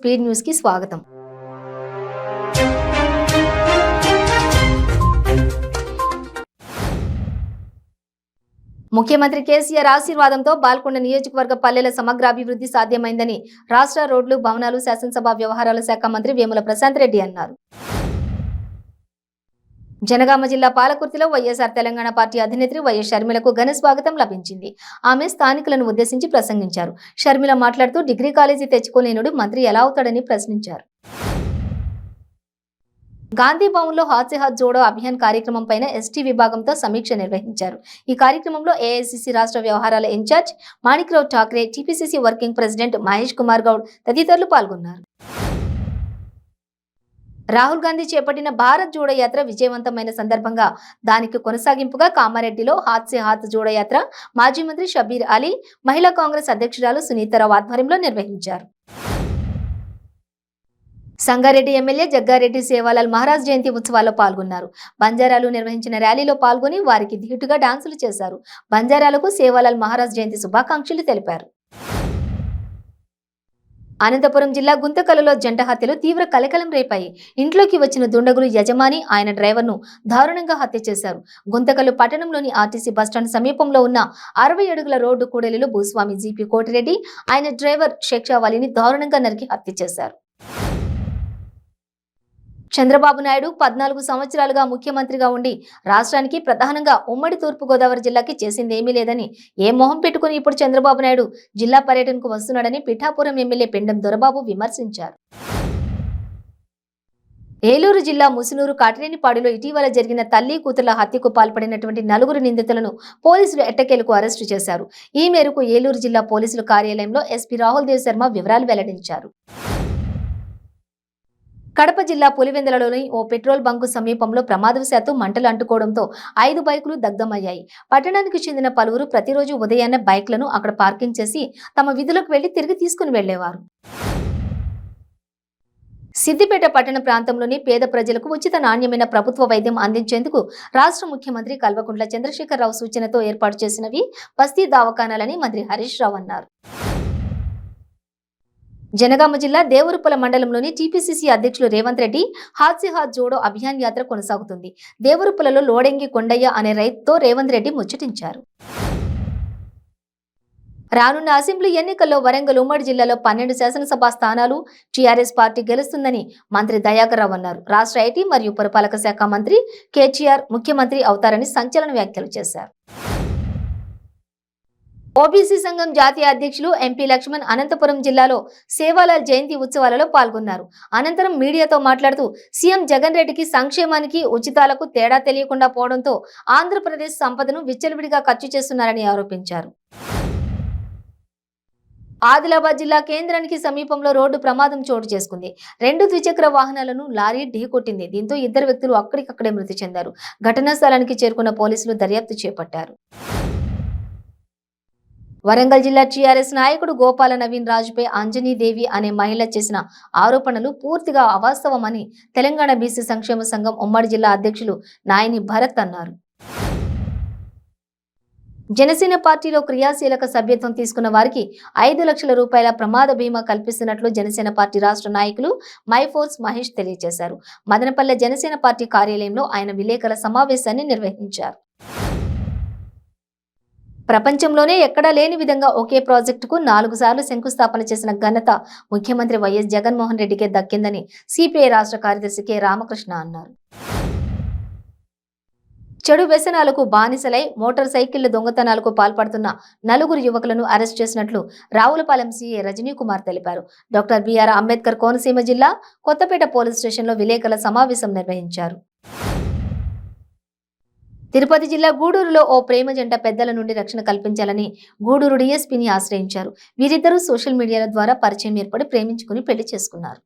Speed news కి స్వాగతం. ముఖ్యమంత్రి కేసీఆర్ ఆశీర్వాదంతో బాల్కొండ నియోజకవర్గ పల్లెల సమగ్రాభివృద్ధి సాధ్యమైందని రాష్ట్ర రోడ్లు, భవనాలు, శాసనసభ వ్యవహారాల శాఖ మంత్రి వేముల ప్రశాంత్ రెడ్డి అన్నారు. జనగామ జిల్లా పాలకుర్తిలో వైఎస్ఆర్ తెలంగాణ పార్టీ అధినేత్రి వైఎస్ షర్మిలకు ఘన స్వాగతం లభించింది. ఆమె స్థానికులను ఉద్దేశించి ప్రసంగించారు. షర్మిల మాట్లాడుతూ డిగ్రీ కాలేజీ తెచ్చుకోలేనుడు మంత్రి ఎలా అవుతాడని ప్రశ్నించారు. గాంధీ భవన్ లో హాత్ సే హాత్ జోడో అభియాన్ కార్యక్రమం పైన ఎస్టీ విభాగంతో సమీక్ష నిర్వహించారు. ఈ కార్యక్రమంలో ఏఐసిసి రాష్ట్ర వ్యవహారాల in charge Manikrao Thackeray, TPCC working president Mahesh Kumar Goud తదితరులు పాల్గొన్నారు. రాహుల్ గాంధీ చేపట్టిన భారత్ జోడో యాత్ర విజయవంతమైన సందర్భంగా దానికి కొనసాగింపుగా కామారెడ్డిలో హాత్ సే హాత్ జోడో యాత్ర మాజీ మంత్రి షబీర్ అలీ, మహిళా కాంగ్రెస్ అధ్యక్షురాలు సునీతారావు ఆధ్వర్యంలో నిర్వహించారు. సంగారెడ్డి ఎమ్మెల్యే జగ్గారెడ్డి సేవాలాల్ మహారాజ్ జయంతి ఉత్సవాల్లో పాల్గొన్నారు. బంజారాలు నిర్వహించిన ర్యాలీలో పాల్గొని వారికి ధీటుగా డాన్సులు చేశారు. బంజారాలకు సేవాలాల్ మహారాజ్ జయంతి శుభాకాంక్షలు తెలిపారు. అనంతపురం జిల్లా గుంతకలలో జంట హత్యలు తీవ్ర కలకలం రేపాయి. ఇంట్లోకి వచ్చిన దుండగులు యజమాని, ఆయన డ్రైవర్ను దారుణంగా హత్య చేశారు. గుంతకలు పట్టణంలోని ఆర్టీసీ బస్టాండ్ సమీపంలో ఉన్న 60 అడుగుల రోడ్డు కూడలిలో భూస్వామి జీపీ కోటిరెడ్డి, ఆయన డ్రైవర్ షేక్షావాలిని దారుణంగా నరికి హత్య చేశారు. చంద్రబాబు నాయుడు 14 సంవత్సరాలుగా ముఖ్యమంత్రిగా ఉండి రాష్ట్రానికి, ప్రధానంగా ఉమ్మడి తూర్పుగోదావరి జిల్లాకి చేసిందేమీ లేదని, ఏ మొహం పెట్టుకుని ఇప్పుడు చంద్రబాబు నాయుడు జిల్లా పర్యటనకు వస్తున్నాడని పిఠాపురం ఎమ్మెల్యే పెండం దొరబాబు విమర్శించారు. ఏలూరు జిల్లా ముసునూరు కాటినేనిపాడులో ఇటీవల జరిగిన తల్లి కూతుర్ల హత్యకు పాల్పడినటువంటి 4 నిందితులను పోలీసులు ఎట్టకేలకు అరెస్టు చేశారు. ఈ మేరకు ఏలూరు జిల్లా పోలీసుల కార్యాలయంలో ఎస్పీ రాహుల్ దేవ్ శర్మ వివరాలు వెల్లడించారు. కడప జిల్లా పులివెందులలోని ఓ పెట్రోల్ బంకు సమీపంలో ప్రమాదవశాత్తు మంటలు అంటుకోవడంతో 5 బైకులు దగ్ధమయ్యాయి. పట్టణానికి చెందిన పలువురు ప్రతిరోజు ఉదయాన్నే బైక్లను అక్కడ పార్కింగ్ చేసి తమ విధులకు వెళ్లి తిరిగి తీసుకుని వెళ్లేవారు. సిద్దిపేట పట్టణ ప్రాంతంలోని పేద ప్రజలకు ఉచిత నాణ్యమైన ప్రభుత్వ వైద్యం అందించేందుకు రాష్ట్ర ముఖ్యమంత్రి కల్వకుంట్ల చంద్రశేఖరరావు సూచనతో ఏర్పాటు చేసినవి బస్తీ దవాఖానాలని మంత్రి హరీష్ రావు అన్నారు. జనగామ జిల్లా దేవరుప్పల మండలంలోని టీపీసీసీ అధ్యక్షులు రేవంత్ రెడ్డి హాత్ సే హాత్ జోడో అభియాన్ యాత్ర కొనసాగుతుంది. దేవరుప్పలలో లోడెంగి కొండయ్య అనే రైతుతో రేవంత్ రెడ్డి ముచ్చటించారు. రానున్న అసెంబ్లీ ఎన్నికల్లో వరంగల్ ఉమ్మడి జిల్లాలో 12 శాసనసభ స్థానాలు టీఆర్ఎస్ పార్టీ గెలుస్తుందని మంత్రి దయాకర్ రావు అన్నారు. రాష్ట్ర ఐటీ మరియు పురపాలక శాఖ మంత్రి కేటీఆర్ ముఖ్యమంత్రి అవుతారని సంచలన వ్యాఖ్యలు చేశారు. ఓబీసీ సంఘం జాతీయ అధ్యక్షులు ఎంపీ లక్ష్మణ్ అనంతపురం జిల్లాలో సేవాలాల్ జయంతి ఉత్సవాలలో పాల్గొన్నారు. అనంతరం మీడియాతో మాట్లాడుతూ సీఎం జగన్ రెడ్డికి సంక్షేమానికి, ఉచితాలకు తేడా తెలియకుండా పోవడంతో ఆంధ్రప్రదేశ్ సంపదను విచ్చలవిడిగా ఖర్చు చేస్తున్నారని ఆరోపించారు. ఆదిలాబాద్ జిల్లా కేంద్రానికి సమీపంలో రోడ్డు ప్రమాదం చోటు చేసుకుంది. 2 ద్విచక్ర వాహనాలను లారీ ఢీకొట్టింది. దీంతో 2 వ్యక్తులు అక్కడికక్కడే మృతి చెందారు. ఘటనా స్థలానికి చేరుకున్న పోలీసులు దర్యాప్తు చేపట్టారు. వరంగల్ జిల్లా టీఆర్ఎస్ నాయకుడు గోపాల నవీన్ రాజుపై అంజనీదేవి అనే మహిళ చేసిన ఆరోపణలు పూర్తిగా అవాస్తవమని తెలంగాణ బీసీ సంక్షేమ సంఘం ఉమ్మడి జిల్లా అధ్యక్షులు నాయని భరత్ అన్నారు. జనసేన పార్టీలో క్రియాశీలక సభ్యత్వం తీసుకున్న వారికి 5 లక్షల రూపాయల ప్రమాద బీమా కల్పిస్తున్నట్లు జనసేన పార్టీ రాష్ట్ర నాయకులు మైఫోర్స్ మహేష్ తెలియజేశారు. మదనపల్లె జనసేన పార్టీ కార్యాలయంలో ఆయన విలేకరుల సమావేశాన్ని నిర్వహించారు. ప్రపంచంలోనే ఎక్కడా లేని విధంగా ఒకే ప్రాజెక్టుకు 4 సార్లు శంకుస్థాపన చేసిన ఘనత ముఖ్యమంత్రి వైఎస్ జగన్మోహన్ రెడ్డికే దక్కిందని సిపిఐ రాష్ట్ర కార్యదర్శి కె రామకృష్ణ అన్నారు. చెడు వ్యసనాలకు బానిసలై మోటార్ సైకిళ్ల దొంగతనాలకు పాల్పడుతున్న 4 యువకులను అరెస్ట్ చేసినట్లు రావులపాలెం సీఏ రజనీ కుమార్ తెలిపారు. డాక్టర్ బిఆర్ అంబేద్కర్ కోనసీమ జిల్లా కొత్తపేట పోలీస్ స్టేషన్లో విలేకరుల సమావేశం నిర్వహించారు. తిరుపతి జిల్లా గూడూరులో ఓ ప్రేమ జంట పెద్దల నుండి రక్షణ కల్పించాలని గూడూరు డీఎస్పీని ఆశ్రయించారు. వీరిద్దరూ సోషల్ మీడియాల ద్వారా పరిచయం ఏర్పడి ప్రేమించుకుని పెళ్లి చేసుకున్నారు.